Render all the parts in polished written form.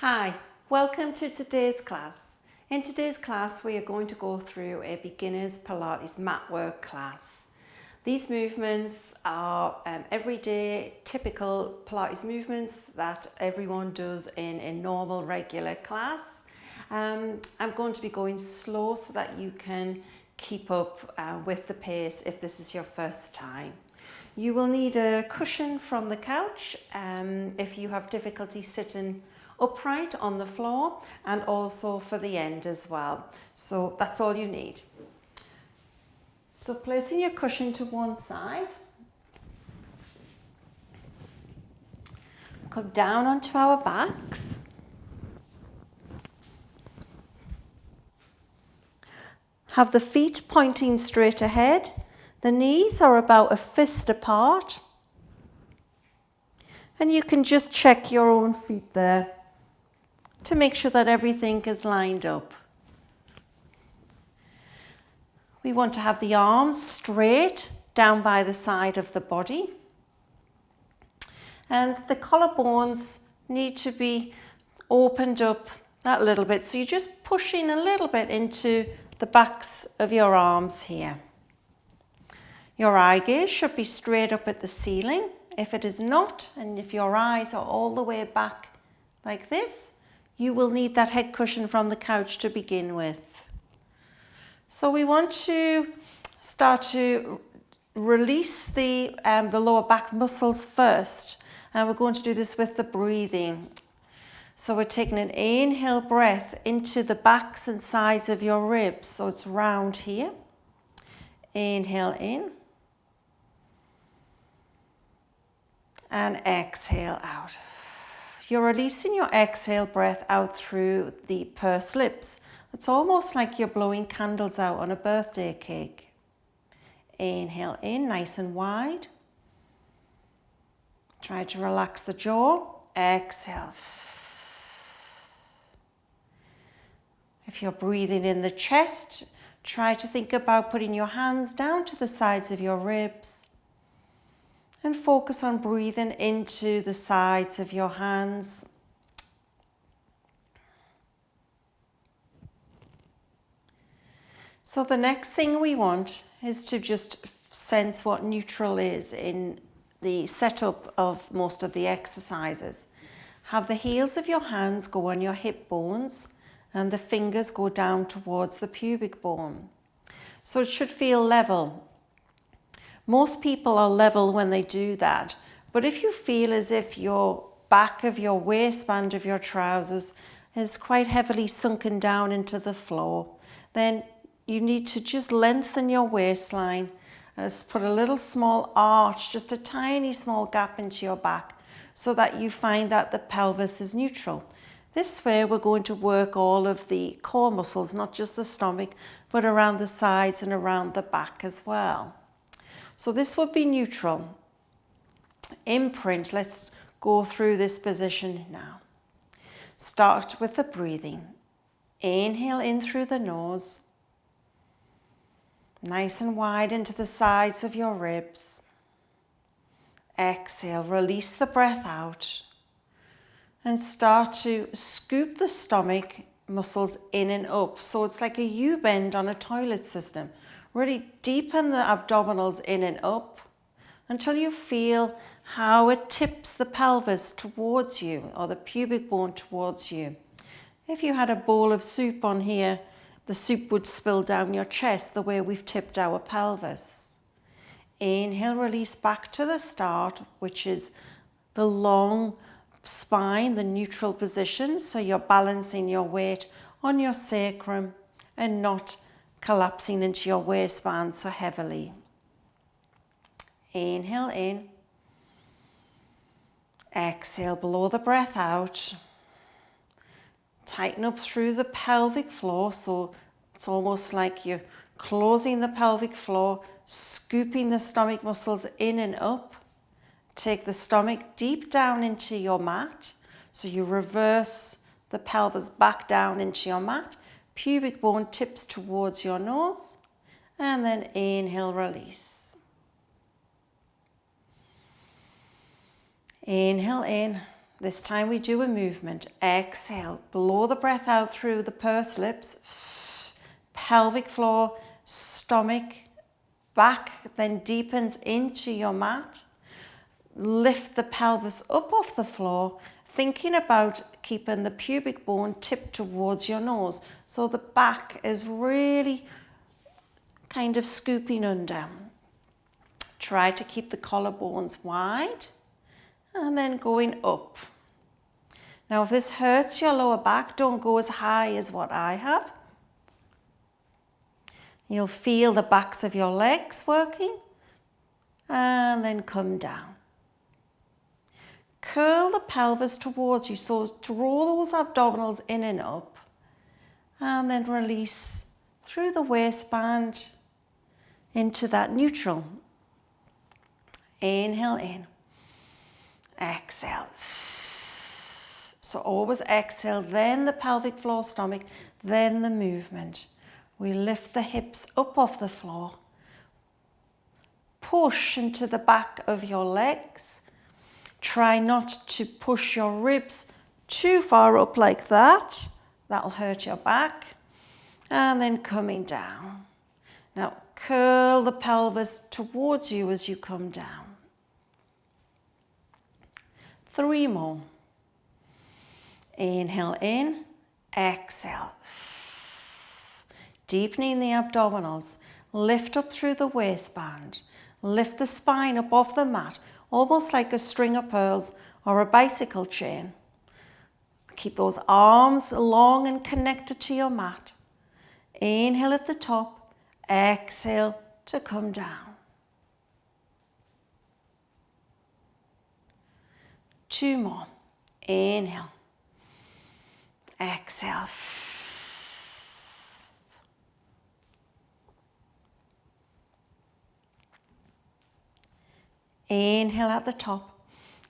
Hi, welcome to today's class. In today's class we are going to go through a beginner's Pilates mat work class. These movements are everyday typical Pilates movements that everyone does in a normal regular class. I'm going to be going slow so that you can keep up with the pace if this is your first time. You will need a cushion from the couch if you have difficulty sitting upright on the floor, and also for the end as well. So that's all you need. So placing your cushion to one side, come down onto our backs. Have the feet pointing straight ahead. The knees are about a fist apart. And you can just check your own feet there to make sure that everything is lined up. We want to have the arms straight down by the side of the body. And the collarbones need to be opened up that little bit. So you're just pushing a little bit into the backs of your arms here. Your eye gaze should be straight up at the ceiling. If it is not, and if your eyes are all the way back like this, you will need that head cushion from the couch to begin with. So we want to start to release the lower back muscles first. And we're going to do this with the breathing. So we're taking an inhale breath into the backs and sides of your ribs. So it's round here. Inhale in. And exhale out. You're releasing your exhale breath out through the pursed lips. It's almost like you're blowing candles out on a birthday cake. Inhale in, nice and wide. Try to relax the jaw. Exhale. If you're breathing in the chest, try to think about putting your hands down to the sides of your ribs. And focus on breathing into the sides of your hands. So the next thing we want is to just sense what neutral is in the setup of most of the exercises. Have the heels of your hands go on your hip bones and the fingers go down towards the pubic bone. So it should feel level. Most people are level when they do that, but if you feel as if your back of your waistband of your trousers is quite heavily sunken down into the floor, then you need to just lengthen your waistline, put a little small arch, just a tiny small gap into your back so that you find that the pelvis is neutral. This way we're going to work all of the core muscles, not just the stomach, but around the sides and around the back as well. So this would be neutral. Imprint, let's go through this position now. Start with the breathing. Inhale in through the nose. Nice and wide into the sides of your ribs. Exhale, release the breath out. And start to scoop the stomach muscles in and up. So it's like a U-bend on a toilet system. Really deepen the abdominals in and up until you feel how it tips the pelvis towards you or the pubic bone towards you. If you had a bowl of soup on here, the soup would spill down your chest the way we've tipped our pelvis. Inhale, release back to the start, which is the long spine, the neutral position. So you're balancing your weight on your sacrum and not collapsing into your waistband so heavily. Inhale in. Exhale, blow the breath out. Tighten up through the pelvic floor, so it's almost like you're closing the pelvic floor, scooping the stomach muscles in and up. Take the stomach deep down into your mat, so you reverse the pelvis back down into your mat. Pubic bone tips towards your nose, and then inhale, release. Inhale in, This time we do a movement. Exhale, blow the breath out through the pursed lips. Pelvic floor, stomach, back then deepens into your mat. Lift the pelvis up off the floor, thinking about keeping the pubic bone tipped towards your nose. So the back is really kind of scooping under. Try to keep the collarbones wide and then going up. Now, if this hurts your lower back, don't go as high as what I have. You'll feel the backs of your legs working and then come down. Curl the pelvis towards you, so draw those abdominals in and up, and then release through the waistband into that neutral. Inhale in, exhale. So always exhale, then the pelvic floor, stomach, then the movement. We lift the hips up off the floor. Push into the back of your legs. Try not to push your ribs too far up like that. That'll hurt your back. And then coming down. Now curl the pelvis towards you as you come down. 3 more. Inhale in, exhale. Deepening the abdominals. Lift up through the waistband. Lift the spine up off the mat, almost like a string of pearls or a bicycle chain. Keep those arms long and connected to your mat. Inhale at the top, exhale to come down. 2 more. Inhale, exhale. Inhale at the top,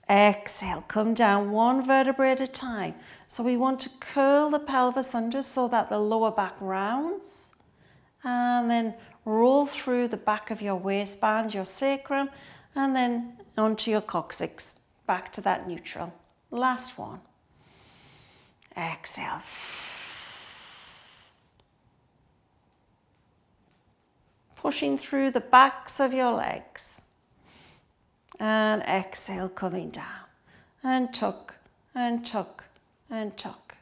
exhale, come down 1 vertebrae at a time. So we want to curl the pelvis under so that the lower back rounds, and then roll through the back of your waistband, your sacrum, and then onto your coccyx, back to that neutral. Last one. Exhale. Pushing through the backs of your legs. And exhale, coming down. And tuck, and tuck, and tuck.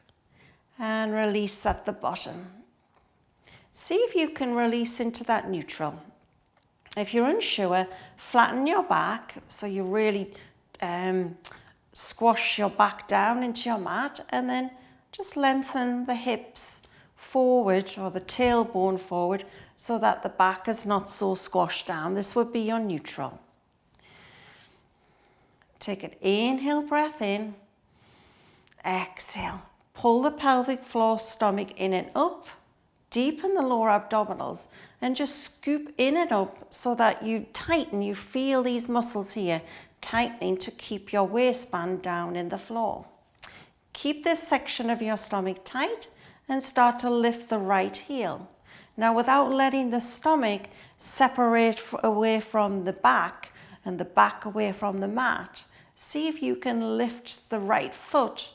And release at the bottom. See if you can release into that neutral. If you're unsure, flatten your back so you really squash your back down into your mat, and then just lengthen the hips forward or the tailbone forward so that the back is not so squashed down. This would be your neutral. Take an inhale breath in, exhale. Pull the pelvic floor, stomach in and up, deepen the lower abdominals and just scoop in and up so that you tighten, you feel these muscles here tightening to keep your waistband down in the floor. Keep this section of your stomach tight and start to lift the right heel. Now, without letting the stomach separate away from the back and the back away from the mat, see if you can lift the right foot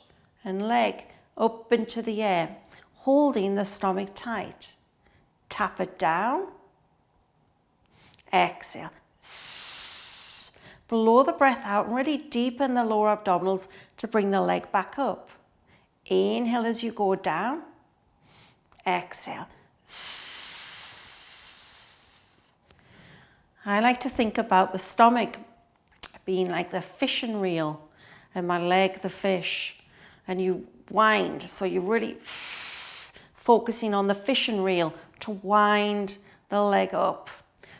and leg up into the air, holding the stomach tight. Tap it down. Exhale. Blow the breath out and really deepen the lower abdominals to bring the leg back up. Inhale as you go down. Exhale. I like to think about the stomach being like the fishing reel and my leg the fish, and you wind, so you're really focusing on the fishing reel to wind the leg up.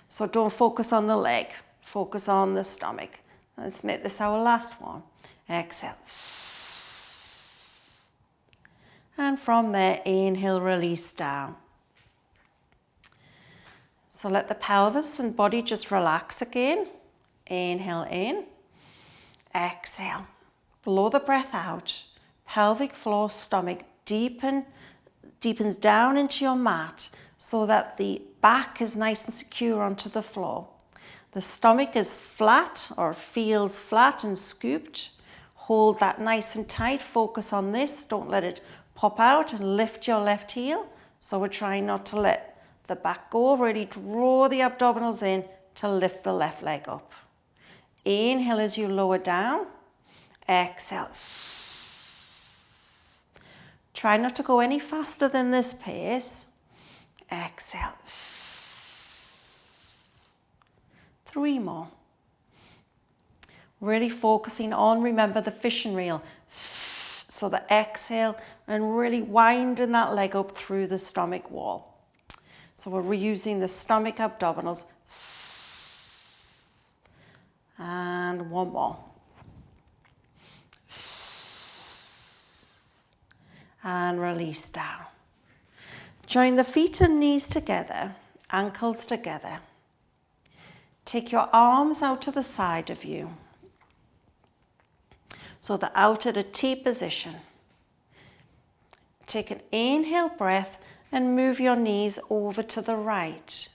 So don't focus on the leg, focus on the stomach. Let's make this our last one. Exhale. And from there, inhale, release down. So let the pelvis and body just relax again. Inhale in, exhale, blow the breath out. Pelvic floor, stomach deepens down into your mat so that the back is nice and secure onto the floor. The stomach is flat or feels flat and scooped. Hold that nice and tight. Focus on this. Don't let it pop out, and lift your left heel. So we're trying not to let the back go. Really draw the abdominals in to lift the left leg up. Inhale as you lower down. Exhale. Try not to go any faster than this pace. Exhale. 3 more. Really focusing on, remember, the fishing reel. So the exhale and really winding that leg up through the stomach wall. So we're reusing the stomach abdominals. And 1 more. And release down. Join the feet and knees together, ankles together. Take your arms out to the side of you. So they're out at a T position. Take an inhale breath and move your knees over to the right.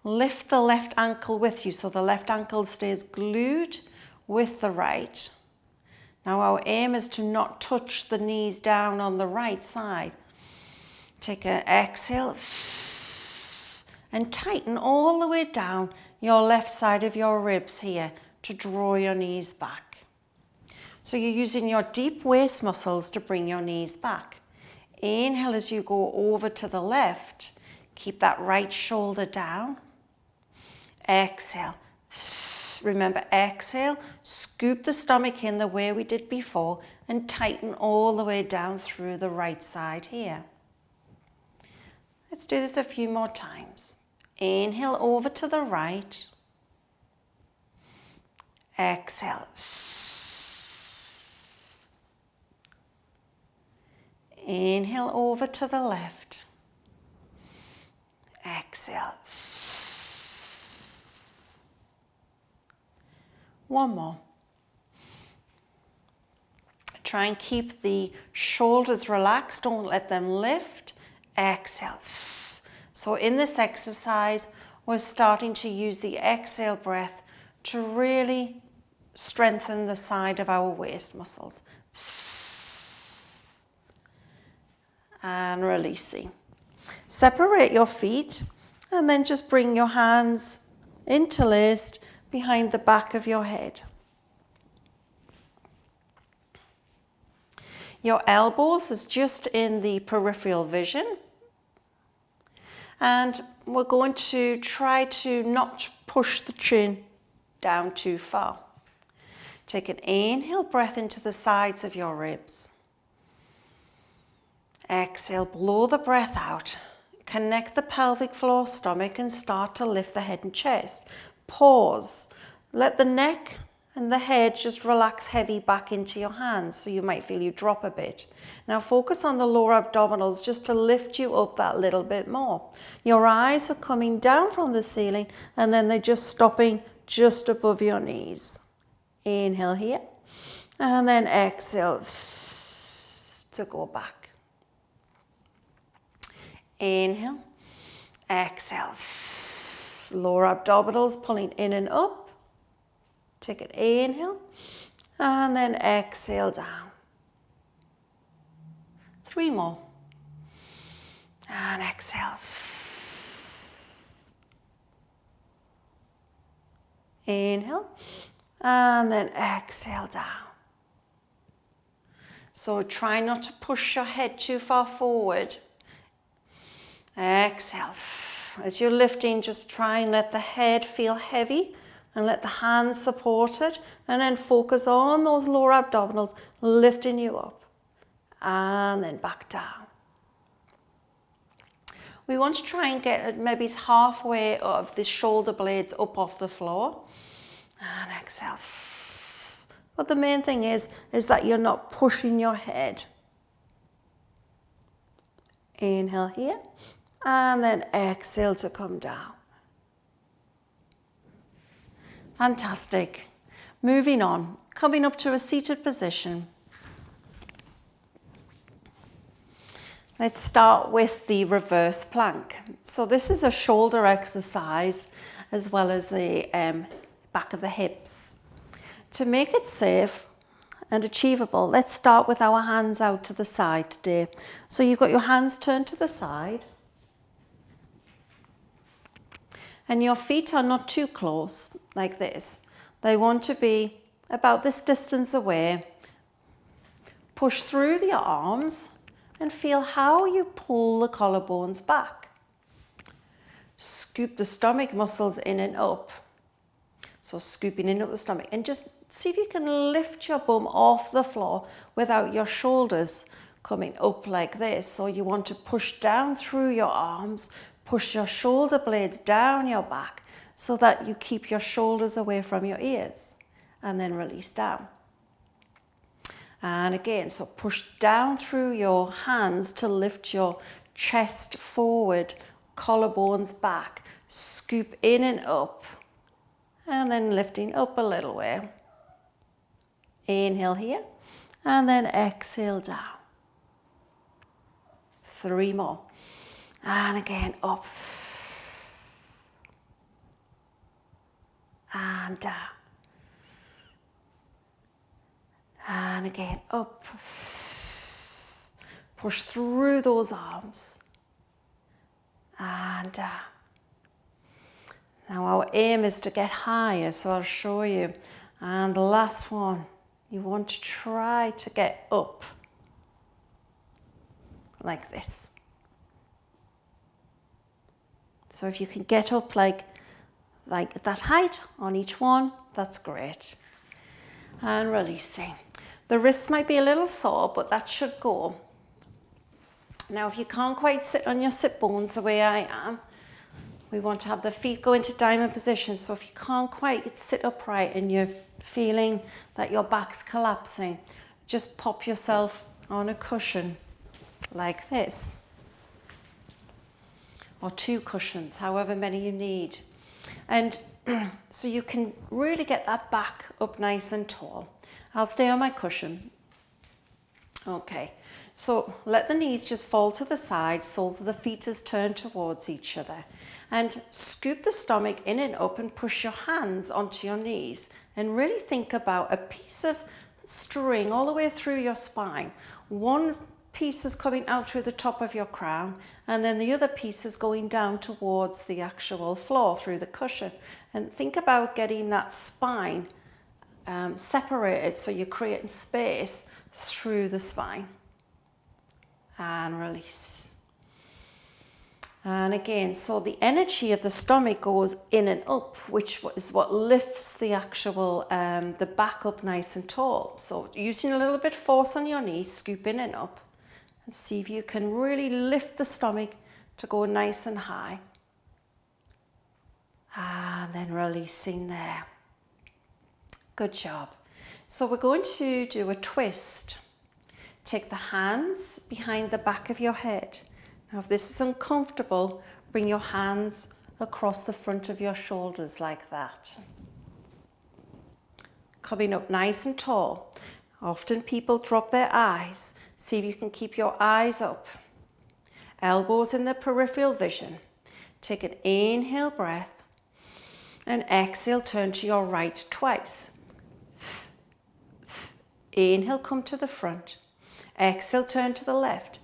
Lift the left ankle with you so the left ankle stays glued with the right. Now our aim is to not touch the knees down on the right side. Take an exhale and tighten all the way down your left side of your ribs here to draw your knees back. So you're using your deep waist muscles to bring your knees back. Inhale as you go over to the left. Keep that right shoulder down. Exhale. Remember, exhale, scoop the stomach in the way we did before and tighten all the way down through the right side here. Let's do this a few more times. Inhale over to the right. Exhale. Inhale over to the left. Exhale. 1 more. Try and keep the shoulders relaxed. Don't let them lift. Exhale. So in this exercise, we're starting to use the exhale breath to really strengthen the side of our waist muscles. And releasing. Separate your feet and then just bring your hands interlaced behind the back of your head. Your elbows is just in the peripheral vision. And we're going to try to not push the chin down too far. Take an inhale breath into the sides of your ribs. Exhale, blow the breath out. Connect the pelvic floor, stomach, and start to lift the head and chest. Pause. Let the neck and the head just relax heavy back into your hands, so you might feel you drop a bit. Now focus on the lower abdominals just to lift you up that little bit more. Your eyes are coming down from the ceiling and then they're just stopping just above your knees. Inhale here and then exhale to go back. Inhale, exhale. Lower abdominals pulling in and up. Take an inhale and then exhale down. 3 more. And exhale. Inhale and then exhale down. So try not to push your head too far forward. Exhale. As you're lifting, just try and let the head feel heavy and let the hands support it, and then focus on those lower abdominals lifting you up and then back down. We want to try and get maybe halfway of the shoulder blades up off the floor and exhale. But the main thing is that you're not pushing your head. Inhale here and then exhale to come down. Fantastic. Moving on, coming up to a seated position. Let's start with the reverse plank. So this is a shoulder exercise as well as the back of the hips. To make it safe, and achievable. Let's start with our hands out to the side today. So you've got your hands turned to the side. And your feet are not too close, like this. They want to be about this distance away. Push through your arms and feel how you pull the collarbones back. Scoop the stomach muscles in and up. So scooping in up the stomach, and just see if you can lift your bum off the floor without your shoulders coming up like this. So you want to push down through your arms, push your shoulder blades down your back so that you keep your shoulders away from your ears, and then release down. And again, so push down through your hands to lift your chest forward, collarbones back, scoop in and up, and then lifting up a little way. Inhale here, and then exhale down. 3 more. And again, up. And down. And again, up. Push through those arms. And down. Now our aim is to get higher, so I'll show you. And the last one, you want to try to get up like this. So if you can get up like that height on each one, that's great. And releasing. The wrists might be a little sore, but that should go. Now, if you can't quite sit on your sit bones the way I am, we want to have the feet go into diamond position. So if you can't quite sit upright and you're feeling that your back's collapsing, just pop yourself on a cushion like this. Or 2 cushions, however many you need. And so you can really get that back up nice and tall. I'll stay on my cushion. Okay, so let the knees just fall to the side, soles of the feet is turned towards each other. And scoop the stomach in and up and push your hands onto your knees. And really think about a piece of string all the way through your spine. One piece is coming out through the top of your crown, and then the other piece is going down towards the actual floor through the cushion. And think about getting that spine separated, so you're creating space through the spine. And release. And again, so the energy of the stomach goes in and up, which is what lifts the actual, the back up nice and tall. So using a little bit of force on your knees, scoop in and up. And see if you can really lift the stomach to go nice and high. And then releasing there. Good job. So we're going to do a twist. Take the hands behind the back of your head. Now if this is uncomfortable, bring your hands across the front of your shoulders like that. Coming up nice and tall. Often people drop their eyes. See if you can keep your eyes up. Elbows in the peripheral vision. Take an inhale breath and exhale, turn to your right twice. Inhale, come to the front. Exhale, turn to the left.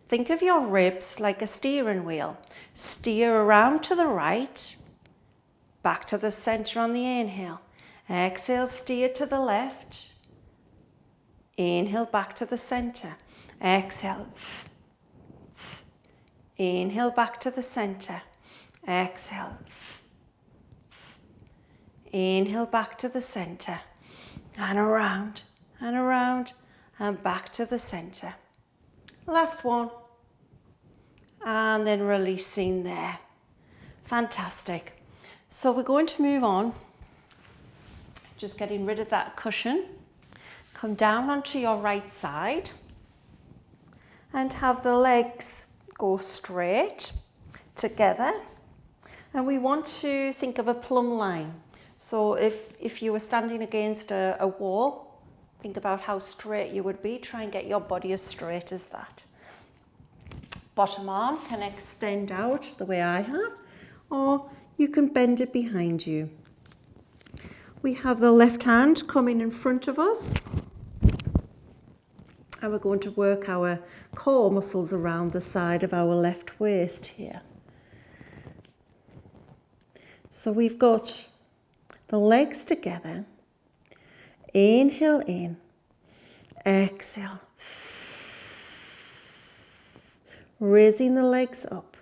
Think of your ribs like a steering wheel. Steer around to the right, back to the center on the inhale. Exhale, steer to the left. Inhale, back to the center. Exhale. Inhale, back to the center. Exhale. Inhale, back to the center. And around, and back to the center. Last one. And then releasing there. Fantastic. So we're going to move on. Just getting rid of that cushion. Come down onto your right side and have the legs go straight together. And we want to think of a plumb line. So if you were standing against a wall, think about how straight you would be. Try and get your body as straight as that. Bottom arm can extend out the way I have, or you can bend it behind you. we have the left hand coming in front of us. And we're going to work our core muscles around the side of our left waist here. So we've got the legs together. Inhale in, exhale. Raising the legs up.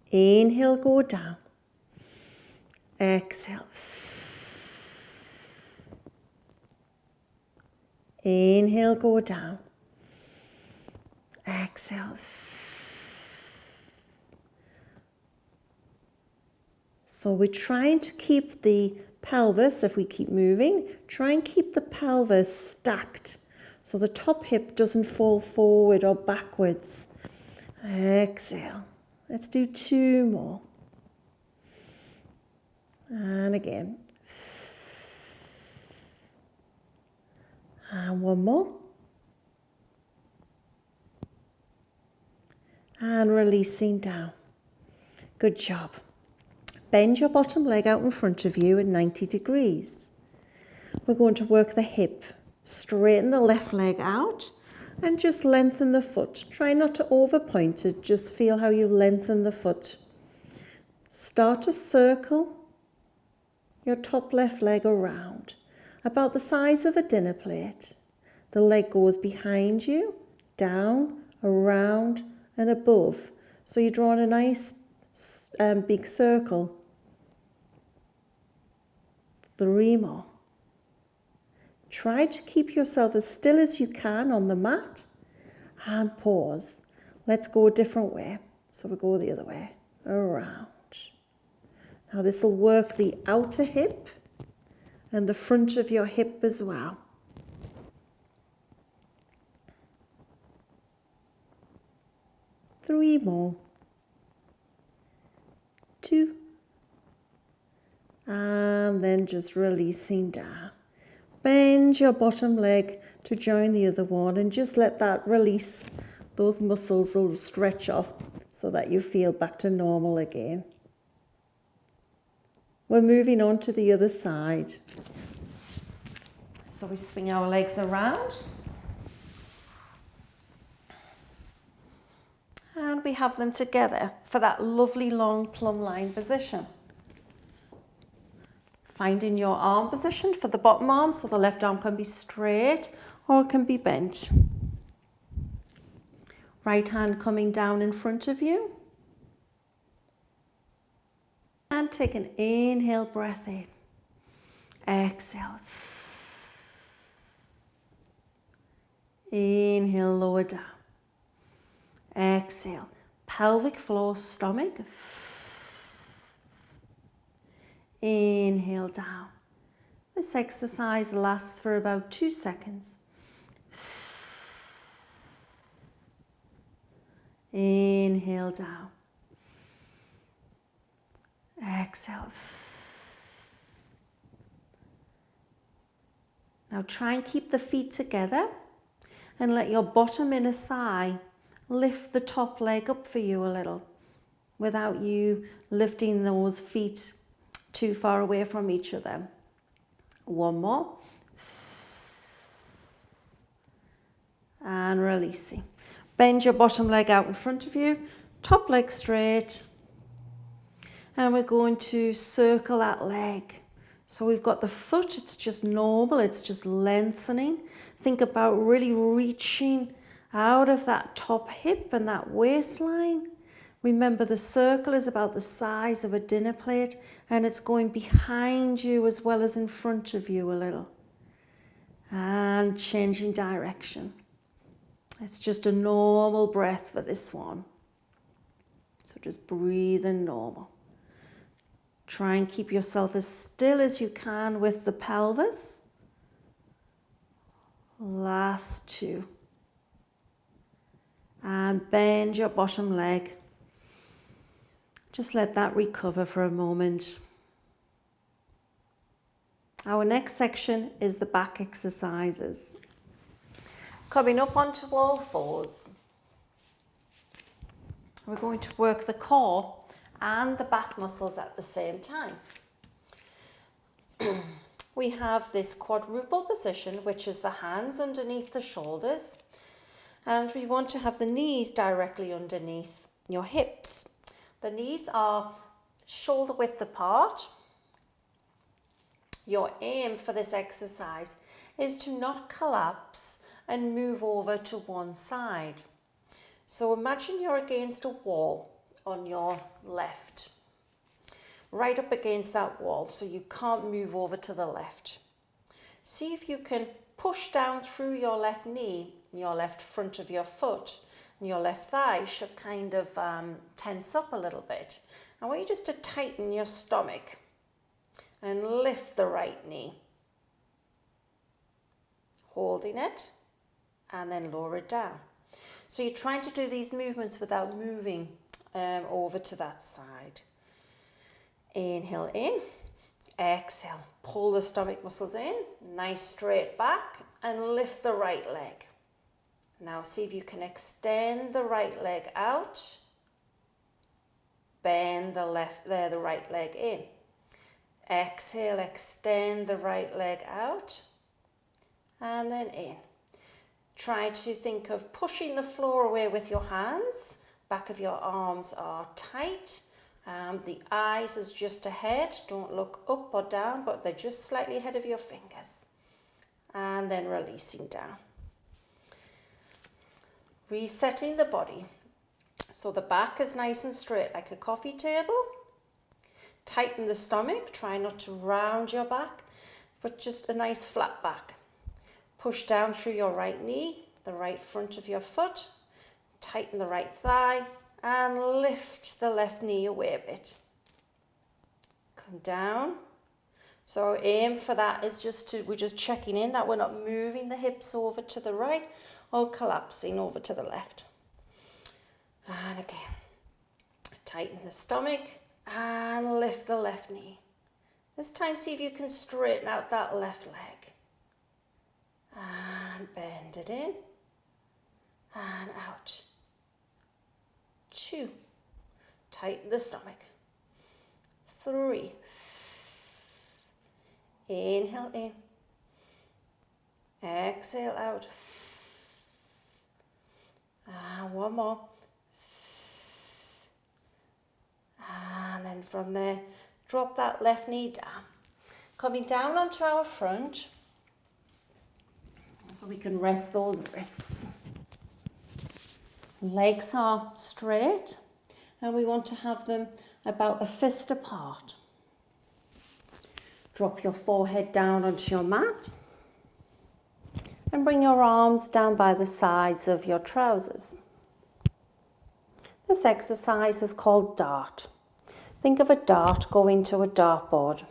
Inhale, go down. Exhale. Inhale, go down. Exhale. So we're trying to keep the pelvis, if we keep moving, try and keep the pelvis stacked so the top hip doesn't fall forward or backwards. Exhale. Let's do 2 more. And again. And 1 more. And releasing down. Good job. Bend your bottom leg out in front of you at 90 degrees. We're going to work the hip. Straighten the left leg out and just lengthen the foot. Try not to overpoint it, just feel how you lengthen the foot. Start to circle your top left leg around, about the size of a dinner plate. The leg goes behind you, down, around and above. So you're drawing a nice big circle. 3 more. Try to keep yourself as still as you can on the mat and pause. Let's go a different way. So we go the other way, around. Now this will work the outer hip and the front of your hip as well. Three more. 2. And then just releasing down. Bend your bottom leg to join the other one and just let that release. Those muscles will stretch off so that you feel back to normal again. We're moving on to the other side. So we swing our legs around. And we have them together for that lovely long plumb line position. Finding your arm position for the bottom arm, so the left arm can be straight or it can be bent. Right hand coming down in front of you. And take an inhale breath in. Exhale. Inhale, lower down. Exhale. Pelvic floor, stomach. Inhale down. This exercise lasts for about 2 seconds. Inhale down. Exhale. Now try and keep the feet together and let your bottom inner thigh lift the top leg up for you a little without you lifting those feet too far away from each other. 1 more. And releasing. Bend your bottom leg out in front of you, top leg straight. And we're going to circle that leg. So we've got the foot, it's just normal, it's just lengthening. Think about really reaching out of that top hip and that waistline. Remember, the circle is about the size of a dinner plate and it's going behind you as well as in front of you a little. And changing direction. It's just a normal breath for this one. So just breathe in normal. Try and keep yourself as still as you can with the pelvis. Last 2. And bend your bottom leg. Just let that recover for a moment. Our next section is the back exercises. Coming up onto all fours. We're going to work the core and the back muscles at the same time. we have this quadruple position, which is the hands underneath the shoulders. And we want to have the knees directly underneath your hips. The knees are shoulder width apart. Your aim for this exercise is to not collapse and move over to one side. So imagine you're against a wall on your left, right up against that wall, so you can't move over to the left. See if you can push down through your left knee, your left front of your foot, and your left thigh should kind of tense up a little bit. I want you just to tighten your stomach and lift the right knee, holding it, and then lower it down. So you're trying to do these movements without moving over to that side. Inhale in, exhale, pull the stomach muscles in, nice straight back, and lift the right leg. Now see if you can extend the right leg out, bend the right leg in. Exhale, extend the right leg out, and then in. Try to think of pushing the floor away with your hands. Back of your arms are tight. The eyes is just ahead. Don't look up or down, but they're just slightly ahead of your fingers. And then releasing down. Resetting the body. So the back is nice and straight like a coffee table. Tighten the stomach. Try not to round your back, but just a nice flat back. Push down through your right knee, the right front of your foot. Tighten the right thigh and lift the left knee away a bit. Come down. So aim for that is we're just checking in that we're not moving the hips over to the right or collapsing over to the left. And again, tighten the stomach and lift the left knee. This time see if you can straighten out that left leg. And bend it in and out. 2. Tighten the stomach. 3. Inhale in. Exhale out. And one more. And then from there, drop that left knee down. Coming down onto our front, so we can rest those wrists. Legs are straight, and we want to have them about a fist apart. Drop your forehead down onto your mat and bring your arms down by the sides of your trousers. This exercise is called dart. Think of a dart going to a dartboard,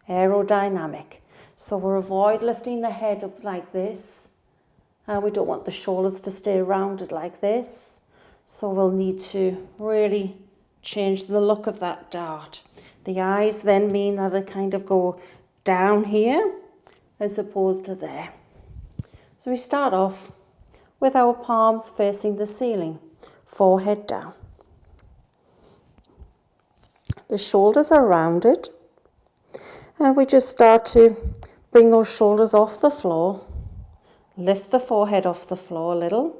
aerodynamic. So we'll avoid lifting the head up like this. We don't want the shoulders to stay rounded like this. So we'll need to really change the look of that dart. The eyes then mean that they kind of go down here as opposed to there. So we start off with our palms facing the ceiling, forehead down. The shoulders are rounded, and we just start to bring those shoulders off the floor. Lift the forehead off the floor a little.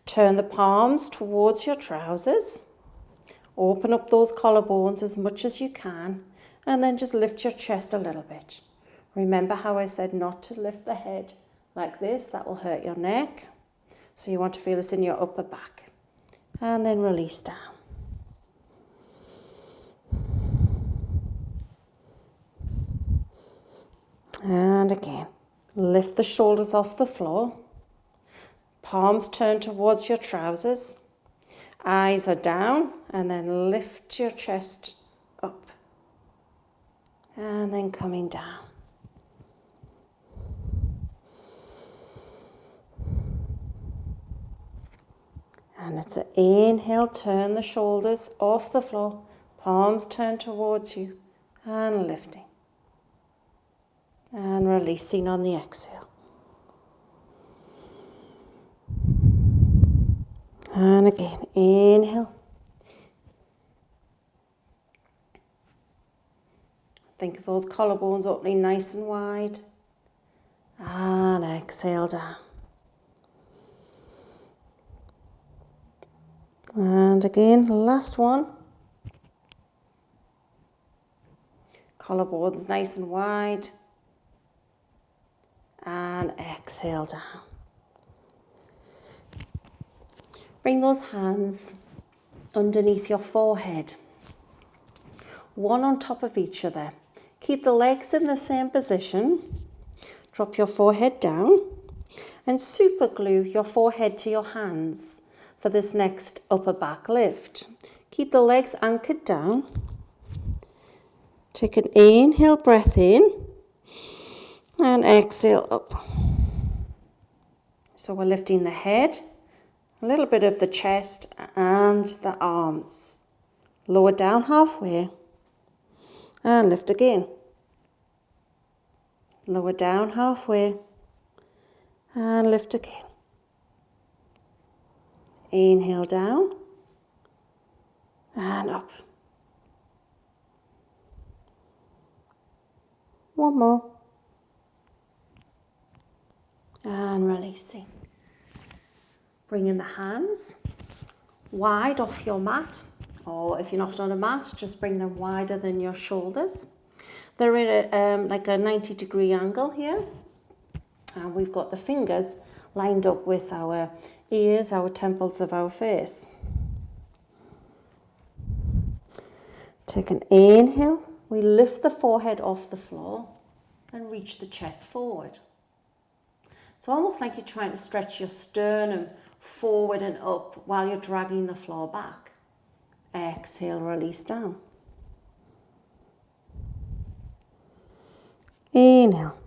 Turn the palms towards your trousers. Open up those collarbones as much as you can, and then just lift your chest a little bit. Remember how I said not to lift the head like this, that will hurt your neck. So you want to feel this in your upper back. And then release down. And again, lift the shoulders off the floor. Palms turn towards your trousers. Eyes are down, and then lift your chest up. And then coming down. And it's an inhale, turn the shoulders off the floor. Palms turn towards you and lifting. And releasing on the exhale. And again, inhale. Think of those collarbones opening nice and wide. And exhale down. And again, last one. Collarbones nice and wide. And exhale down. Bring those hands underneath your forehead, one on top of each other. Keep the legs in the same position. Drop your forehead down and super glue your forehead to your hands for this next upper back lift. Keep the legs anchored down. Take an inhale breath in and exhale up. So we're lifting the head, a little bit of the chest and the arms. Lower down halfway and lift again. Lower down halfway and lift again. Inhale down and up. One more. And releasing. Bringing the hands wide off your mat, or if you're not on a mat, just bring them wider than your shoulders. They're in like a 90-degree angle here. And we've got the fingers lined up with our ears, our temples of our face. Take an inhale. We lift the forehead off the floor and reach the chest forward. It's almost like you're trying to stretch your sternum forward and up while you're dragging the floor back. Exhale, release down. Inhale.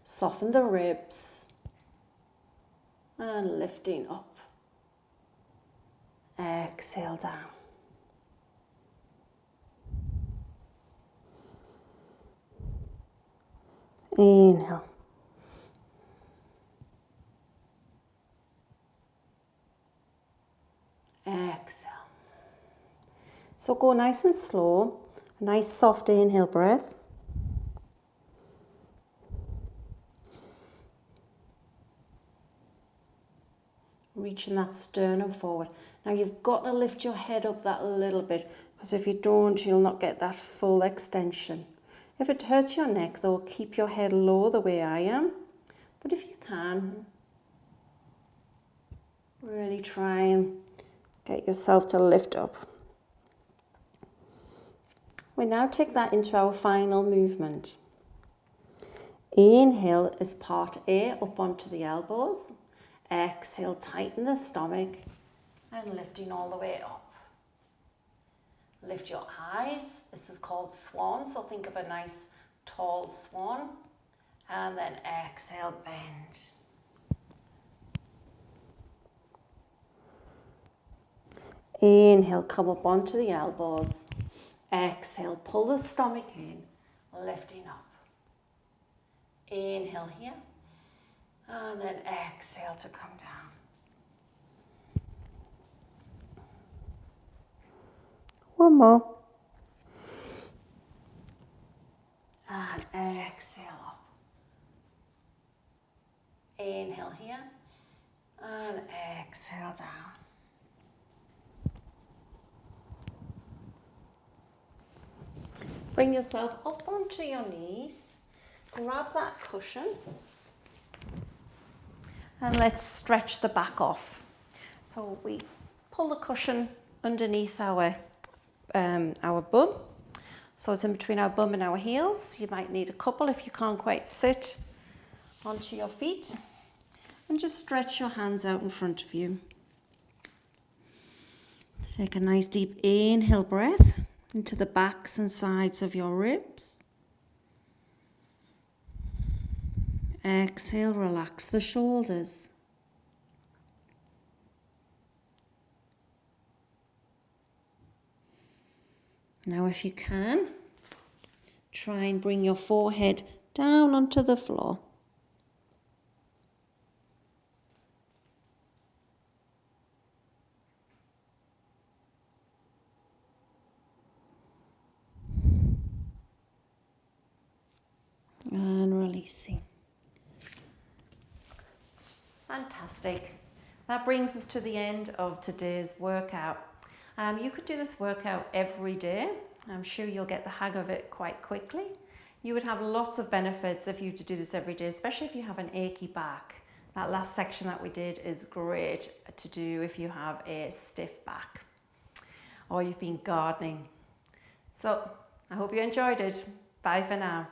Soften the ribs and lifting up. Exhale down. Inhale. Exhale. So go nice and slow, a nice soft inhale breath. Reaching that sternum forward. Now you've got to lift your head up that little bit, because if you don't, you'll not get that full extension. If it hurts your neck though, keep your head low the way I am. But if you can, really try and get yourself to lift up. We now take that into our final movement. Inhale is part A, up onto the elbows. Exhale, tighten the stomach and lifting all the way up. Lift your eyes. This is called swan, so think of a nice tall swan. And then exhale, bend. Inhale, come up onto the elbows. Exhale, pull the stomach in, lifting up. Inhale here. And then exhale to come down. One more. And exhale up. Inhale here. And exhale down. Bring yourself up onto your knees. Grab that cushion. And let's stretch the back off. So we pull the cushion underneath our bum. So it's in between our bum and our heels. You might need a couple if you can't quite sit onto your feet. And just stretch your hands out in front of you. Take a nice deep inhale breath into the backs and sides of your ribs. Exhale, relax the shoulders. Now if you can, try and bring your forehead down onto the floor. releasing. Fantastic. That brings us to the end of today's workout. You could do this workout every day. I'm sure you'll get the hang of it quite quickly. You would have lots of benefits if you were to do this every day, especially if you have an achy back. That last section that we did is great to do if you have a stiff back or you've been gardening. So I hope you enjoyed it. Bye for now.